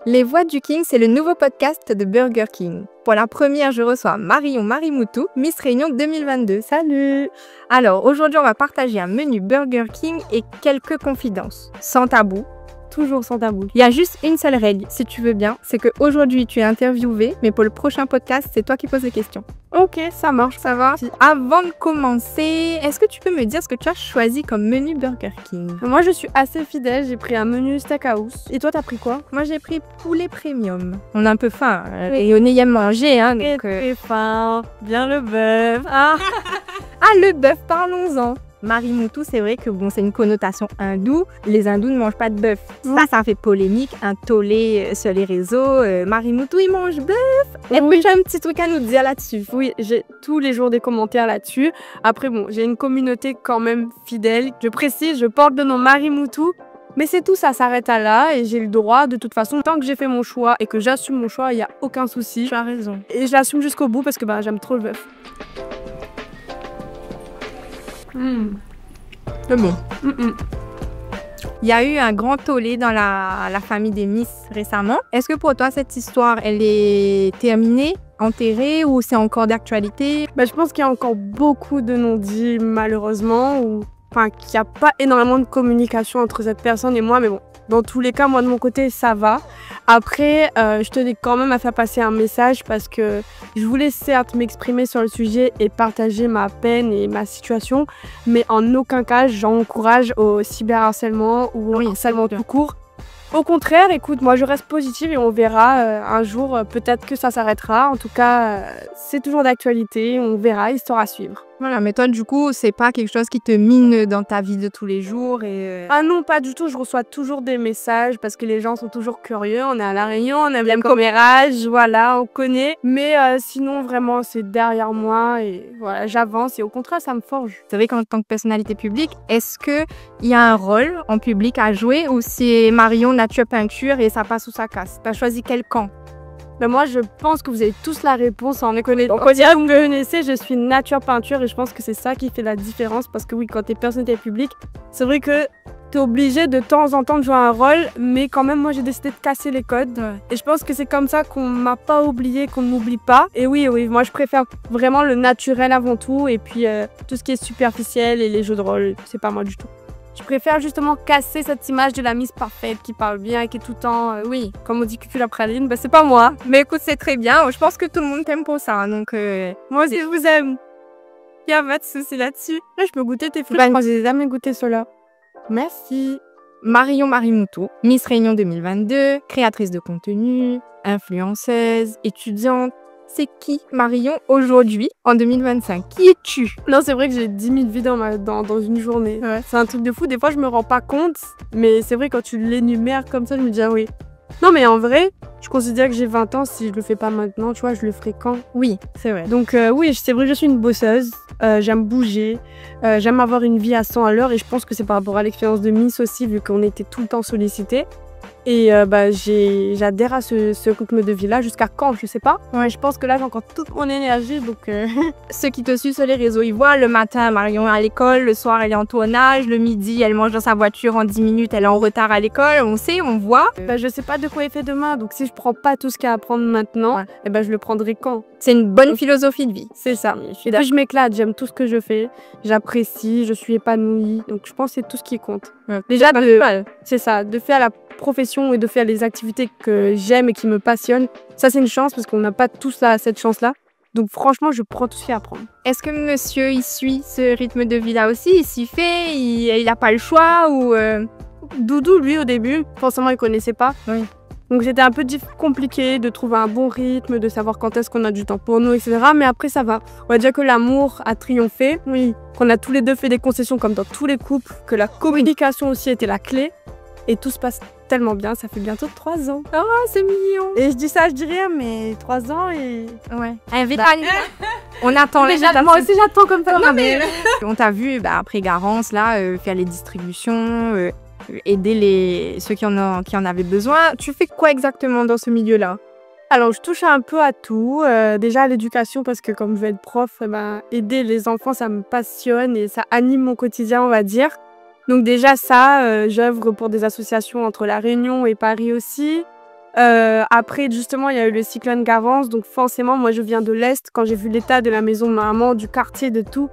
Les Voix du King, c'est le nouveau podcast de Burger King. Pour la première, je reçois Marion Marimoutou, Miss Réunion 2022. Salut! Alors, aujourd'hui, on va partager un menu Burger King et quelques confidences. Sans tabou. Toujours sans tabou. Il y a juste une seule règle, si tu veux bien, c'est qu'aujourd'hui, tu es interviewée, mais pour le prochain podcast, c'est toi qui poses les questions. Ok, ça marche. Ça va? Avant de commencer, est-ce que tu peux me dire ce que tu as choisi comme menu Burger King? Moi, je suis assez fidèle. J'ai pris un menu steakhouse. Et toi, t'as pris quoi? Moi, j'ai pris poulet premium. On a un peu faim. Et on aime manger, hein. Donc, Très faim. Bien le bœuf. Ah, le bœuf, parlons-en. Marimoutou, c'est vrai que bon, c'est une connotation hindoue. Les hindous ne mangent pas de bœuf. Ça fait polémique, un tollé sur les réseaux. Marimoutou, il mange bœuf. Est-ce que tu as un petit truc à nous dire là-dessus? oui, j'ai tous les jours des commentaires là-dessus. Après, bon, j'ai une communauté quand même fidèle. Je précise, je porte le nom Marimoutou. Mais c'est tout, ça s'arrête à là et j'ai le droit, de toute façon, tant que j'ai fait mon choix et que j'assume mon choix, il n'y a aucun souci. Tu as raison. Et je l'assume jusqu'au bout parce que j'aime trop le bœuf. C'est bon. Il y a eu un grand tollé dans la famille des Miss récemment. Est-ce que pour toi, cette histoire, elle est terminée, enterrée ou c'est encore d'actualité? Je pense qu'il y a encore beaucoup de non-dits, malheureusement, qu'il n'y a pas énormément de communication entre cette personne et moi, mais bon, dans tous les cas, moi de mon côté, ça va. Après, je tenais quand même à faire passer un message parce que je voulais certes m'exprimer sur le sujet et partager ma peine et ma situation, mais en aucun cas, j'encourage au cyberharcèlement ou au harcèlement tout court. Au contraire, écoute, moi je reste positive et on verra un jour, peut-être que ça s'arrêtera. En tout cas, c'est toujours d'actualité, on verra, histoire à suivre. Voilà, mais toi, du coup, c'est pas quelque chose qui te mine dans ta vie de tous les jours et... Ah non, pas du tout. Je reçois toujours des messages parce que les gens sont toujours curieux. On est à La Réunion, on aime le commérage, voilà, on connaît. Mais sinon, vraiment, c'est derrière moi et voilà, j'avance et au contraire, ça me forge. C'est vrai qu'en tant que personnalité publique, est-ce qu'il y a un rôle en public à jouer ou c'est Marion nature peinture et ça passe ou ça casse? T'as choisi quel camp? Moi, je pense que vous avez tous la réponse en école. Donc, on dirait que vous me connaissez, je suis nature peinture et je pense que c'est ça qui fait la différence parce que oui, quand t'es personnalité publique, c'est vrai que t'es obligé de temps en temps de jouer un rôle, mais quand même, moi, j'ai décidé de casser les codes. Et je pense que c'est comme ça qu'on m'a pas oublié, qu'on ne m'oublie pas. Et oui, moi, je préfère vraiment le naturel avant tout et puis tout ce qui est superficiel et les jeux de rôle, c'est pas moi du tout. Je préfère justement casser cette image de la Miss parfaite qui parle bien, qui est tout le temps, comme on dit cucul la praline, c'est pas moi. Mais écoute, c'est très bien. Je pense que tout le monde t'aime pour ça. Donc, moi aussi, je vous aime. Il y a pas de souci là-dessus. Là, je peux goûter tes fruits. Moi, j'ai jamais goûté cela. Merci. Marion Marimoutou, Miss Réunion 2022, créatrice de contenu, influenceuse, étudiante. C'est qui Marion aujourd'hui, en 2025? Qui es-tu? Non, c'est vrai que j'ai 10 000 vies dans une journée. Ouais. C'est un truc de fou. Des fois, je me rends pas compte. Mais c'est vrai, quand tu l'énumères comme ça, je me dis, ah oui. Non, mais en vrai, je considère que j'ai 20 ans. Si je le fais pas maintenant, tu vois, je le ferai quand? Oui, c'est vrai. Donc oui, c'est vrai que je suis une bosseuse. J'aime bouger. J'aime avoir une vie à 100 à l'heure. Et je pense que c'est par rapport à l'expérience de Miss aussi, vu qu'on était tout le temps sollicités. Et j'adhère à ce rythme de vie-là jusqu'à quand, je sais pas. Ouais, je pense que là, j'ai encore toute mon énergie, donc... Ceux qui te suivent sur les réseaux, ils voient le matin, Marion est à l'école, le soir, elle est en tournage, le midi, elle mange dans sa voiture en 10 minutes, elle est en retard à l'école, on sait, on voit. Je sais pas de quoi il fait demain, donc si je prends pas tout ce qu'il y a à prendre maintenant, je le prendrai quand? C'est une bonne philosophie de vie. C'est ça. Et puis je m'éclate, j'aime tout ce que je fais, j'apprécie, je suis épanouie, donc je pense que c'est tout ce qui compte. Déjà, c'est ça, de faire la profession et de faire les activités que j'aime et qui me passionnent, ça c'est une chance parce qu'on n'a pas tous cette chance-là. Donc franchement, je prends tout ce qu'il y a à prendre. Est-ce que monsieur, il suit ce rythme de vie-là aussi? Il s'y fait? Il n'a pas le choix ou Doudou, lui, au début, forcément, il connaissait pas. Oui. Donc c'était un peu compliqué de trouver un bon rythme, de savoir quand est-ce qu'on a du temps pour nous, etc. Mais après, ça va. On va dire que l'amour a triomphé. Oui. Qu'on a tous les deux fait des concessions comme dans tous les couples, que la communication aussi était la clé. Et tout se passe tellement bien, ça fait bientôt 3 ans. Oh, c'est mignon. Et je dis ça, je dis rien, mais 3 ans et... Ouais. On attend les gens. Moi aussi, j'attends comme ça. Non, mais... On t'a vu, après Garance, là, faire les distributions, aider ceux qui en avaient besoin. Tu fais quoi exactement dans ce milieu-là? Alors, je touche un peu à tout. Déjà à l'éducation, parce que comme je vais être prof, aider les enfants, ça me passionne et ça anime mon quotidien, on va dire. Donc déjà ça, j'œuvre pour des associations entre La Réunion et Paris aussi. Après, justement, il y a eu le cyclone qui avance. Donc forcément, moi, je viens de l'Est. Quand j'ai vu l'état de la maison de ma maman, du quartier, de tout,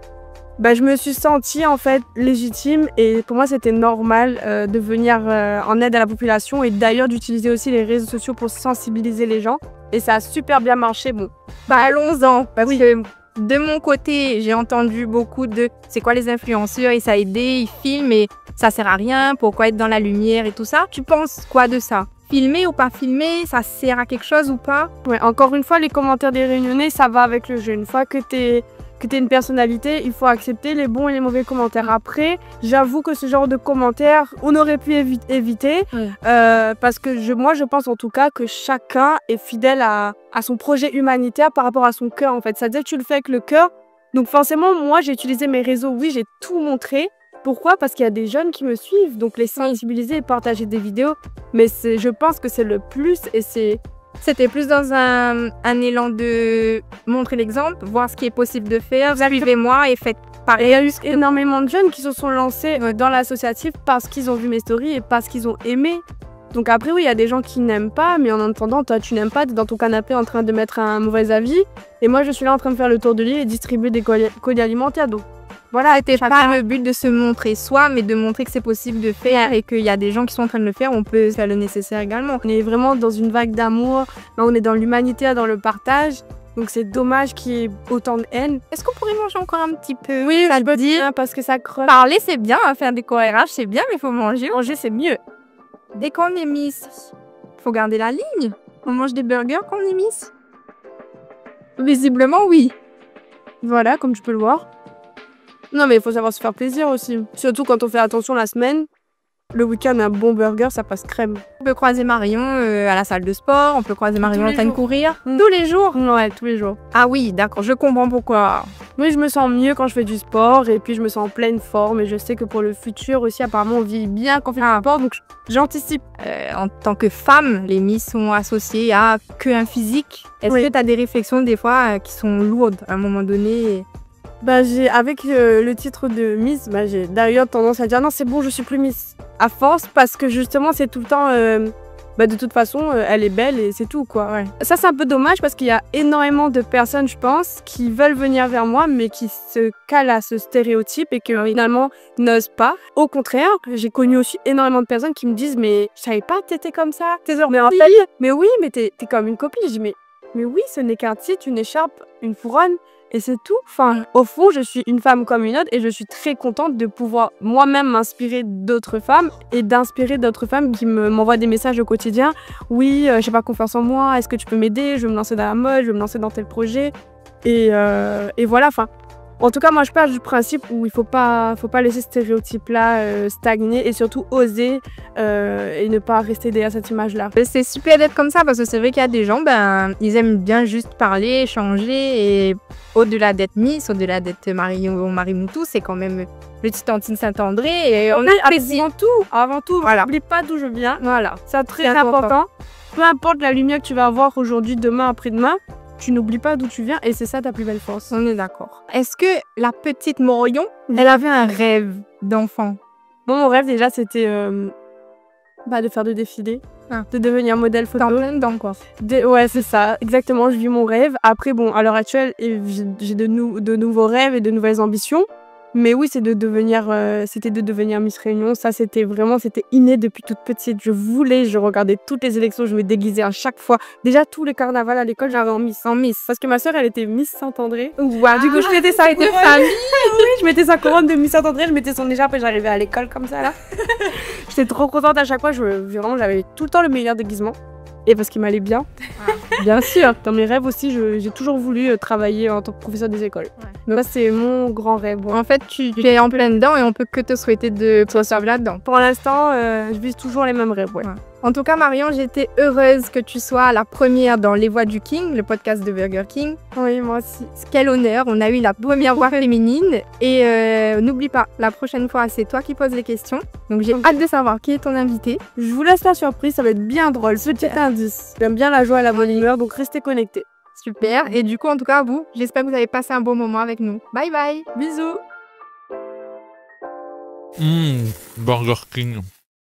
bah, je me suis sentie en fait légitime. Et pour moi, c'était normal de venir en aide à la population. Et d'ailleurs, d'utiliser aussi les réseaux sociaux pour sensibiliser les gens. Et ça a super bien marché. Bon, Bah allons-en, parce que de mon côté, j'ai entendu beaucoup de c'est quoi les influenceurs et ça a aidé, ils filment et ça sert à rien, pourquoi être dans la lumière et tout ça. Tu penses quoi de ça? Filmer ou pas filmer, ça sert à quelque chose ou pas? ouais, encore une fois, les commentaires des Réunionnais, ça va avec le jeu. Une fois que t'es une personnalité, il faut accepter les bons et les mauvais commentaires. Après, j'avoue que ce genre de commentaires, on aurait pu éviter. Ouais. Parce que moi, je pense en tout cas que chacun est fidèle à son projet humanitaire par rapport à son cœur, en fait. C'est-à-dire que tu le fais avec le cœur. Donc forcément, moi, j'ai utilisé mes réseaux. Oui, j'ai tout montré. Pourquoi? Parce qu'il y a des jeunes qui me suivent. Donc les sensibiliser et partager des vidéos. Mais je pense que c'est le plus et C'était plus dans un élan de montrer l'exemple, voir ce qui est possible de faire. Suivez-moi et faites Et il pareil. y a eu énormément de jeunes qui se sont lancés dans l'associatif parce qu'ils ont vu mes stories et parce qu'ils ont aimé. Donc après, oui, il y a des gens qui n'aiment pas, mais en attendant, toi, tu n'aimes pas, tu es dans ton canapé en train de mettre un mauvais avis. Et moi, je suis là en train de faire le tour de l'île et distribuer des colis alimentaires. Donc Voilà, c'était pas le but de se montrer soi, mais de montrer que c'est possible de faire et qu'il y a des gens qui sont en train de le faire, on peut faire le nécessaire également. on est vraiment dans une vague d'amour. Là, on est dans l'humanitaire, dans le partage. Donc c'est dommage qu'il y ait autant de haine. Est-ce qu'on pourrait manger encore un petit peu? Oui, ça je peux te dit. dire parce que ça creuse. Parler, c'est bien, hein, faire des corérages, c'est bien, mais il faut manger. Manger, c'est mieux. Dès qu'on est Miss, faut garder la ligne. On mange des burgers quand on est Miss? Visiblement, oui. Voilà, comme tu peux le voir. Non, mais il faut savoir se faire plaisir aussi. Surtout quand on fait attention la semaine. Le week-end, un bon burger, ça passe crème. On peut croiser Marion à la salle de sport, on peut croiser Marion en les train de jours. courir. Tous les jours? Ouais, tous les jours. Ah oui, d'accord, je comprends pourquoi. Oui, je me sens mieux quand je fais du sport et puis je me sens en pleine forme et je sais que pour le futur aussi, apparemment, on vit bien quand on fait du sport, donc j'anticipe. En tant que femme, les Miss sont associées à qu'un physique. Est-ce Oui. que tu as des réflexions des fois qui sont lourdes à un moment donné? Bah, avec le titre de Miss, bah, j'ai d'ailleurs tendance à dire non, c'est bon, je suis plus Miss. À force, parce que justement, c'est tout le temps. Bah, de toute façon, elle est belle et c'est tout, quoi. Ouais. Ça, c'est un peu dommage parce qu'il y a énormément de personnes, je pense, qui veulent venir vers moi, mais qui se calent à ce stéréotype et qui finalement n'osent pas. Au contraire, j'ai connu aussi énormément de personnes qui me disent mais je savais pas que t'étais comme ça. Mais en fait, mais oui, mais t'es comme une copine. Je dis mais oui, ce n'est qu'un titre, une écharpe, une couronne. Et c'est tout. Enfin, au fond, je suis une femme comme une autre et je suis très contente de pouvoir moi-même m'inspirer d'autres femmes et d'inspirer d'autres femmes qui m'envoient des messages au quotidien. Oui, j'ai pas confiance en moi. Est-ce que tu peux m'aider? Je veux me lancer dans la mode, je veux me lancer dans tel projet. Et voilà. Enfin, en tout cas, moi, je pars du principe où il faut pas laisser ce stéréotype-là stagner et surtout oser et ne pas rester derrière cette image-là. C'est super d'être comme ça parce que c'est vrai qu'il y a des gens, ils aiment bien juste parler, échanger et au-delà d'être Miss, au-delà d'être Marimoutou, c'est quand même le petit Tantine Saint-André et on apprécie Avant tout, Voilà. n'oublie pas d'où je viens. Voilà. C'est très important. Peu importe la lumière que tu vas avoir aujourd'hui, demain, après-demain, tu n'oublies pas d'où tu viens et c'est ça ta plus belle force. On est d'accord. Est-ce que la petite Marion, elle avait un rêve d'enfant? Bon, mon rêve déjà, c'était de faire de défilés, de devenir modèle photo. T'en plein dedans, quoi. Ouais, c'est ça, exactement, je vis mon rêve. Après, bon, à l'heure actuelle, j'ai de nouveaux rêves et de nouvelles ambitions. Mais oui, c'était de devenir Miss Réunion. Ça, c'était inné depuis toute petite. Je regardais toutes les élections, je me déguisais à chaque fois. Déjà, tous les carnavals à l'école, j'avais en Miss. Parce que ma soeur, elle était Miss Saint-André. Wow. Du coup, je mettais sa couronne. Oui, je mettais sa couronne de Miss Saint-André, je mettais son écharpe et j'arrivais à l'école comme ça, là. J'étais trop contente à chaque fois. Vraiment, j'avais tout le temps le meilleur déguisement. Et parce qu'il m'allait bien. Bien sûr. Dans mes rêves aussi, j'ai toujours voulu travailler en tant que professeur des écoles. Ouais. Donc ça, c'est mon grand rêve. Ouais. En fait, tu es en plein dedans et on peut que te souhaiter de te servir là-dedans. Pour l'instant, je vise toujours les mêmes rêves. Ouais. En tout cas, Marion, j'étais heureuse que tu sois la première dans Les Voix du King, le podcast de Burger King. Oui, moi aussi. Quel honneur, on a eu la première voix féminine. Et n'oublie pas, la prochaine fois, c'est toi qui poses les questions. Donc j'ai hâte de savoir qui est ton invité. Je vous laisse la surprise, ça va être bien drôle. Petit indice. J'aime bien la joie et la bonne humeur, donc restez connectés. Super. Et du coup, en tout cas, vous, j'espère que vous avez passé un bon moment avec nous. Bye bye. Bisous. Burger King.